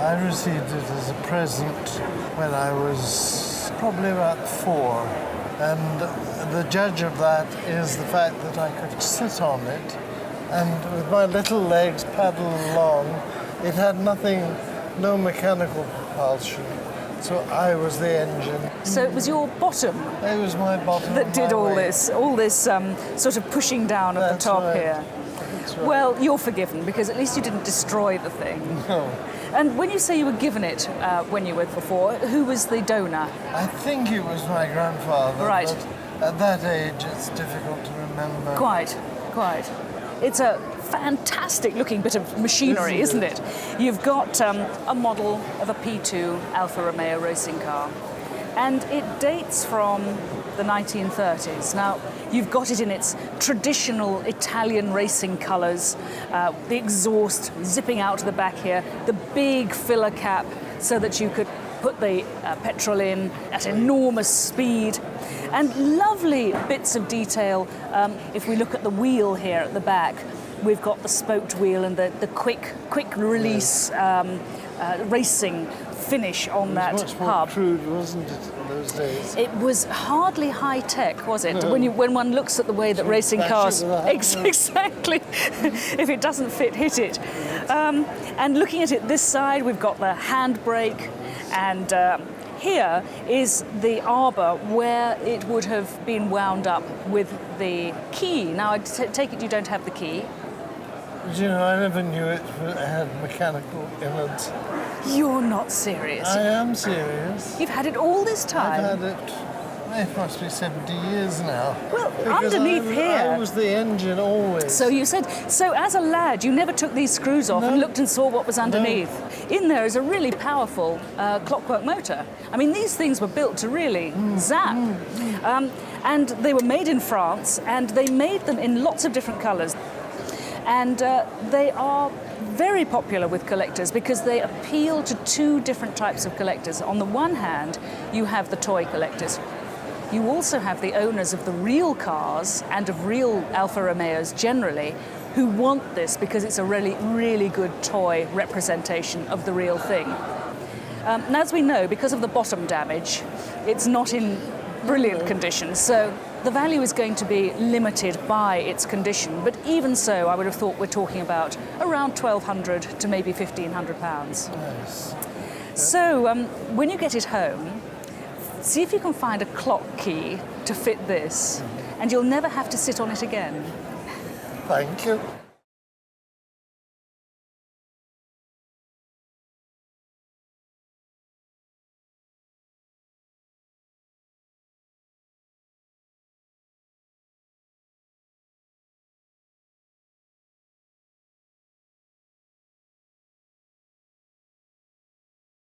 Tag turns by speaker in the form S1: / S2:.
S1: I received it as a present when I was probably about 4. And the judge of that is the fact that I could sit on it and with my little legs paddle along. It had nothing, no mechanical propulsion. So I was the engine.
S2: So it was your bottom
S1: It was my bottom
S2: that
S1: of
S2: did
S1: my
S2: all
S1: weight.
S2: this sort of pushing down at the
S1: That's
S2: top
S1: right.
S2: here.
S1: That's right.
S2: Well, you're forgiven because at least you didn't destroy the thing.
S1: No.
S2: And when you say you were given it when you were 4, who was the donor?
S1: I think it was my grandfather.
S2: Right.
S1: But at that age, it's difficult to remember.
S2: Quite. It's a fantastic looking bit of machinery, isn't it? You've got a model of a P2 Alfa Romeo racing car, and it dates from the 1930s. Now, you've got it in its traditional Italian racing colours, the exhaust zipping out to the back here, the big filler cap so that you could put the petrol in at enormous speed, and lovely bits of detail. If we look at the wheel here at the back, we've got the spoked wheel and the quick release racing finish on that
S1: Much more
S2: hub.
S1: crude, wasn't it, in those days?
S2: It was hardly high tech, was it?
S1: No.
S2: When one looks at the way that racing
S1: bash
S2: cars
S1: it with a hammer.
S2: exactly, if it doesn't fit, hit it. And looking at it this side, we've got the handbrake, and here is the arbor where it would have been wound up with the key. Now, I take it you don't have the key.
S1: But, you know, I never knew it had mechanical innards.
S2: You're not serious.
S1: I am serious.
S2: You've had it all this time.
S1: I've had it must be 70 years now.
S2: Well,
S1: Because
S2: underneath
S1: I
S2: here.
S1: was the engine always.
S2: So you said, so as a lad, you never took these screws off and
S1: No.
S2: looked and saw what was underneath. In there is a really powerful clockwork motor. I mean, these things were built to really zap. And they were made in France, and they made them in lots of different colours. And they are very popular with collectors because they appeal to 2 different types of collectors. On the one hand, you have the toy collectors. You also have the owners of the real cars and of real Alfa Romeos generally who want this because it's a really, really good toy representation of the real thing. And as we know, because of the bottom damage, it's not in brilliant condition. So the value is going to be limited by its condition. But even so, I would have thought we're talking about around £1,200 to maybe £1,500.
S1: Yes.
S2: So when you get it home, see if you can find a clock key to fit this, and you'll never have to sit on it again.
S1: Thank you.